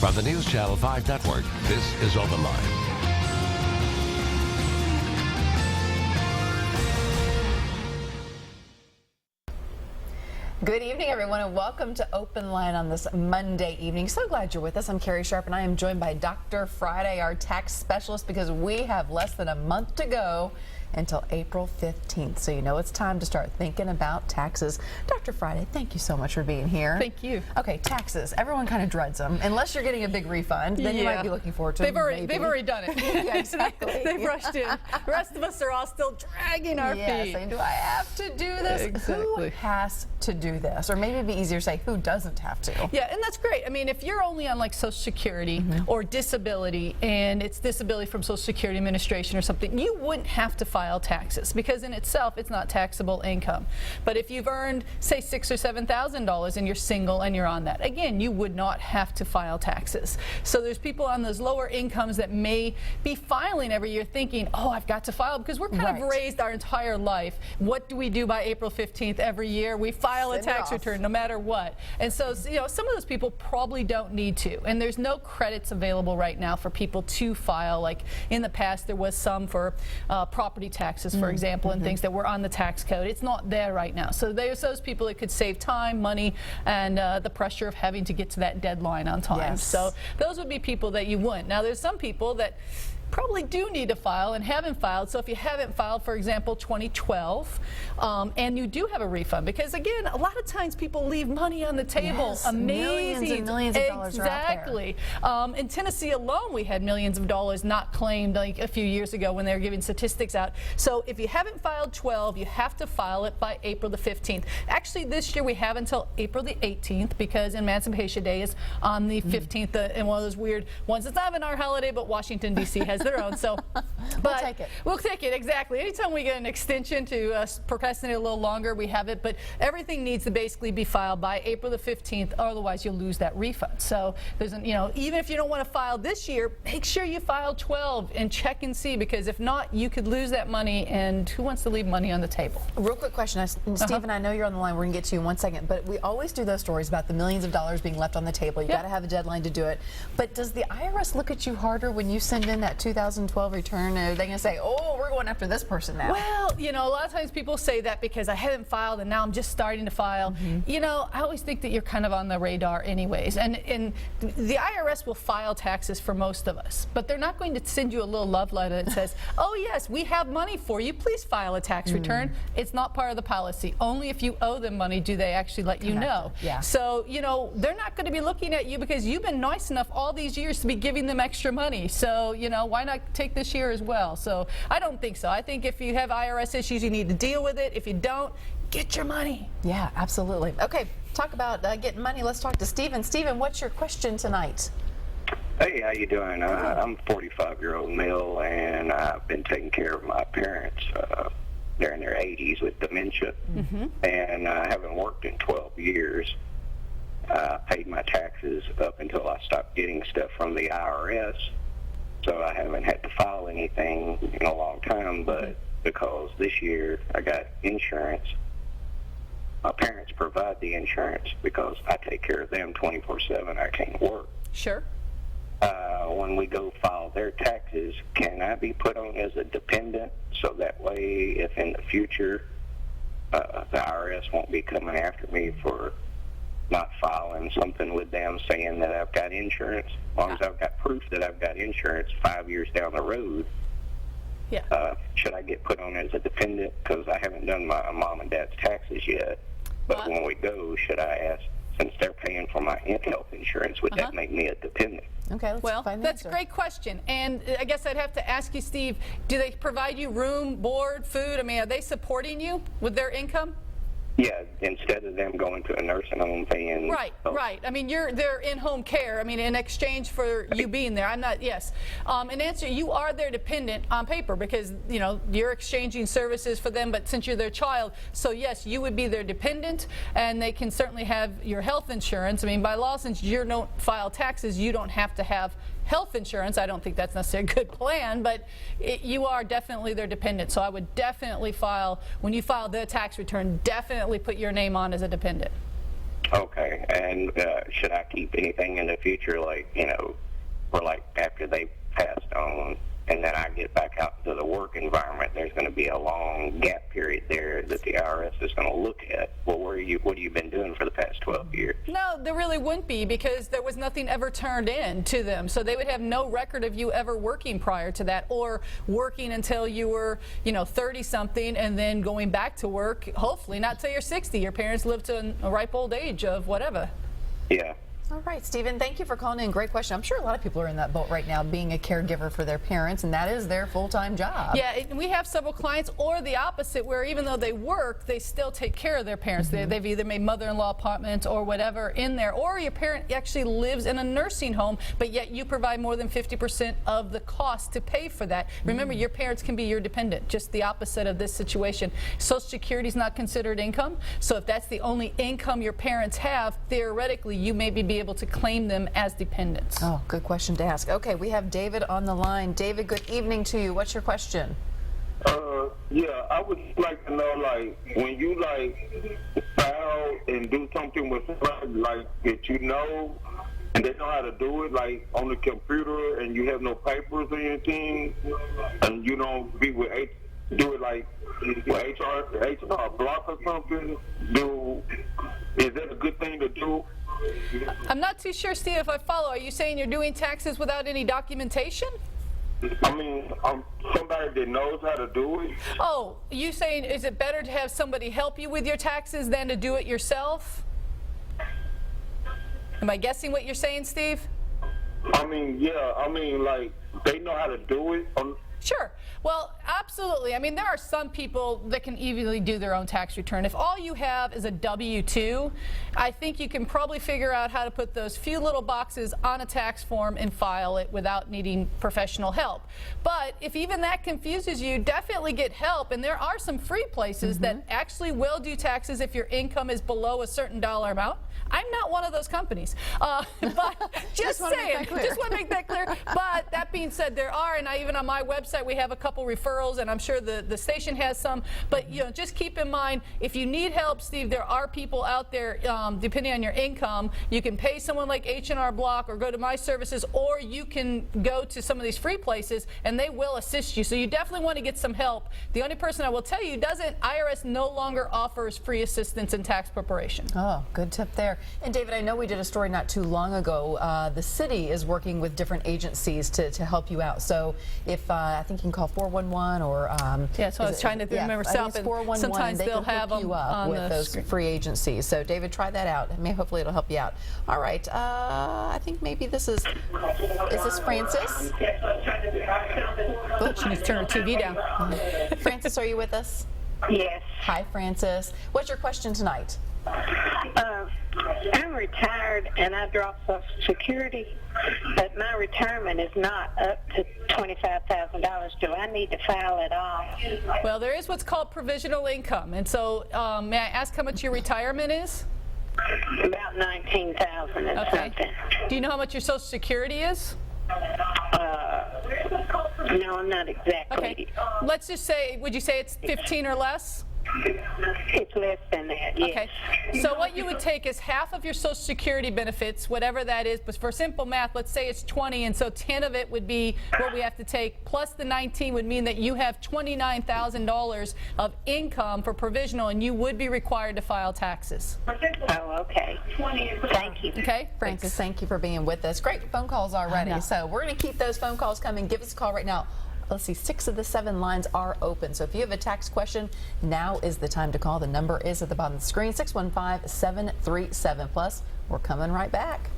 From the News Channel 5 Network, this is OpenLine. Good evening, everyone, and welcome to Open Line on this Monday evening. So glad you're with us. I'm Carrie Sharp, and I am joined by Dr. Friday, our tax specialist, because we have less than a month to go until April 15th. So you know it's time to start thinking about taxes. Dr. Friday, thank you so much for being here. Thank you. Okay, taxes. Everyone kind of dreads them. Unless you're getting a big refund, then you might be looking forward to them. They've already done it. Yeah, exactly. They've rushed in. The rest of us are all still dragging our feet. Saying, do I have to do this? Exactly. Who has to do this? Or maybe it'd be easier to say, who doesn't have to? Yeah, and that's great. I mean, if you're only on like Social Security or disability, and it's disability from Social Security Administration or something, you wouldn't have to file taxes because in itself it's not taxable income. But if you've earned, say, $6,000 or $7,000 and you're single and you're on that, again, you would not have to file taxes. So there's people on those lower incomes that may be filing every year thinking, oh, I've got to file, because we're kind of raised our entire life. What do we do by April 15th every year? We file a tax return no matter what. And so, you know, some of those people probably don't need to. And there's no credits available right now for people to file. Like in the past, there was some for property taxes, for example, and things that were on the tax code. It's not there right now. So there's those people that could save time, money, and the pressure of having to get to that deadline on time. Yes. So those would be people that you wouldn't. Now, there's some people that probably do need to file and haven't filed. So if you haven't filed, for example, 2012, and you do have a refund, because again, a lot of times people leave money on the table. Yes, amazing, millions and millions of dollars are out there. Exactly. In Tennessee alone, we had millions of dollars not claimed like a few years ago when they were giving statistics out. So if you haven't filed 12, you have to file it by April the 15th. Actually, this year we have until April the 18th, because Emancipation Day is on the 15th, and one of those weird ones. It's not even our holiday, but Washington, D.C. has their own. So, we'll take it. We'll take it, exactly. Anytime we get an extension to procrastinate a little longer, we have it. But everything needs to basically be filed by April the 15th, otherwise you'll lose that refund. So there's, you know, even if you don't want to file this year, make sure you file 12 and check and see, because if not, you could lose that money, and who wants to leave money on the table? Real quick question, Stephen, I know you're on the line. We're going to get to you in one second, but we always do those stories about the millions of dollars being left on the table. You got to have a deadline to do it. But does the IRS look at you harder when you send in that 2012 return? Are they going to say, oh, we're going after this person now? Well, you know, a lot of times people say that because I haven't filed and now I'm just starting to file. You know, I always think that you're kind of on the radar anyways. And the IRS will file taxes for most of us, but they're not going to send you a little love letter that says, oh, yes, we have money for you. Please file a tax return. It's not part of the policy. Only if you owe them money do they actually let you know. Yeah. So, you know, they're not going to be looking at you because you've been nice enough all these years to be giving them extra money. So, you know, why not take this year as well? So I don't think so. I think if you have IRS issues, you need to deal with it. If you don't, get your money. Yeah, absolutely. Okay, talk about getting money. Let's talk to Stephen. Stephen, what's your question tonight? Hey, how you doing? I'm a 45-year-old male, and I've been taking care of my parents. They're in their 80s with dementia, and I haven't worked in 12 years. I paid my taxes up until I stopped getting stuff from the IRS, so I haven't had to file anything in a long time. But because this year I got insurance, my parents provide the insurance because I take care of them 24/7. I can't work. Sure. When we go file their taxes, can I be put on as a dependent, so that way if in the future the IRS won't be coming after me for not filing something with them saying that I've got insurance? As long as I've got proof that I've got insurance 5 years down the road, should I get put on as a dependent? Because I haven't done my mom and dad's taxes yet. But when we go, should I ask, since they're paying for my health insurance, would that make me a dependent? Okay, let's find the that's answer. a great question. And I guess I'd have to ask you, Steve, do they provide you room, board, food? I mean, are they supporting you with their income? Yeah, instead of them going to a nursing home paying. Right. I mean, they're in-home care. I mean, in exchange for you being there. I'm not, yes. In answer, you are their dependent on paper because, you know, you're exchanging services for them, but since you're their child, so yes, you would be their dependent, and they can certainly have your health insurance. I mean, by law, since you don't file taxes, you don't have to have health insurance. I don't think that's necessarily a good plan, but you are definitely their dependent. So I would definitely file, when you file their tax return, definitely put your name on as a dependent. Okay, and should I keep anything in the future, like, for like after they passed on, and then I get back out into the work environment, there's going to be a long gap period there that the IRS is going to look at. Well, what have you been doing for the past 12 years? No, there really wouldn't be, because there was nothing ever turned in to them. So they would have no record of you ever working prior to that, or working until you were, 30-something and then going back to work, hopefully not till you're 60. Your parents lived to a ripe old age of whatever. Yeah. All right, Stephen, thank you for calling in. Great question. I'm sure a lot of people are in that boat right now, being a caregiver for their parents, and that is their full-time job. Yeah, we have several clients, or the opposite, where even though they work, they still take care of their parents. They've either made mother-in-law apartments or whatever in there, or your parent actually lives in a nursing home, but yet you provide more than 50% of the cost to pay for that. Remember, your parents can be your dependent, just the opposite of this situation. Social Security is not considered income, so if that's the only income your parents have, theoretically, you may be able to claim them as dependents. Oh, good question to ask. Okay, we have David on the line. David, good evening to you. What's your question? Yeah, I would like to know, like, when you, file and do something with somebody, that and they know how to do it, on the computer, and you have no papers or anything, and you don't be with do it with HR block or something, is that a good thing to do? I'm not too sure, Steve, if I follow. Are you saying you're doing taxes without any documentation? I mean, somebody that knows how to do it. Oh, you saying is it better to have somebody help you with your taxes than to do it yourself? Am I guessing what you're saying, Steve? I mean, yeah. I mean, they know how to do it. Sure. Well, absolutely. I mean, there are some people that can easily do their own tax return. If all you have is a W-2, I think you can probably figure out how to put those few little boxes on a tax form and file it without needing professional help. But if even that confuses you, definitely get help. And there are some free places that actually will do taxes if your income is below a certain dollar amount. I'm not one of those companies, but just saying, just want to make that clear. But that being said, there are, and even on my website, we have a couple referrals, and I'm sure the station has some. But just keep in mind, if you need help, Steve, there are people out there, depending on your income. You can pay someone like H&R Block, or go to my services, or you can go to some of these free places, and they will assist you. So you definitely want to get some help. The only person I will tell you IRS no longer offers free assistance in tax preparation. Oh, good tip there. And David, I know we did a story not too long ago. The city is working with different agencies to help you out. So if I think you can call 411 or yeah, so I was trying to remember myself. And 411, sometimes they they'll can have hook you up with those screen. free agencies. So David, try that out. Hopefully it'll help you out. All right. I think maybe this is this Francis? Oh, she needs to turn her TV down. Francis, are you with us? Yes. Hi, Francis. What's your question tonight? I'm retired and I draw Social Security, but my retirement is not up to $25,000. Do I need to file at all? Well, there is what's called provisional income. And so may I ask how much your retirement is? About $19,000 and something. Do you know how much your Social Security is? No, I'm not exactly. Okay. Let's just say, would you say it's 15 or less? It's less than that, yes. Okay. So what you would take is half of your Social Security benefits, whatever that is, but for simple math, let's say it's 20, and so 10 of it would be what we have to take, plus the 19 would mean that you have $29,000 of income for provisional, and you would be required to file taxes. Oh, okay. Thank you. Okay? Francis, thank you for being with us. Great phone calls already. So we're going to keep those phone calls coming. Give us a call right now. Let's see, 6 of the 7 lines are open. So if you have a tax question, now is the time to call. The number is at the bottom of the screen, 615-737+. We're coming right back.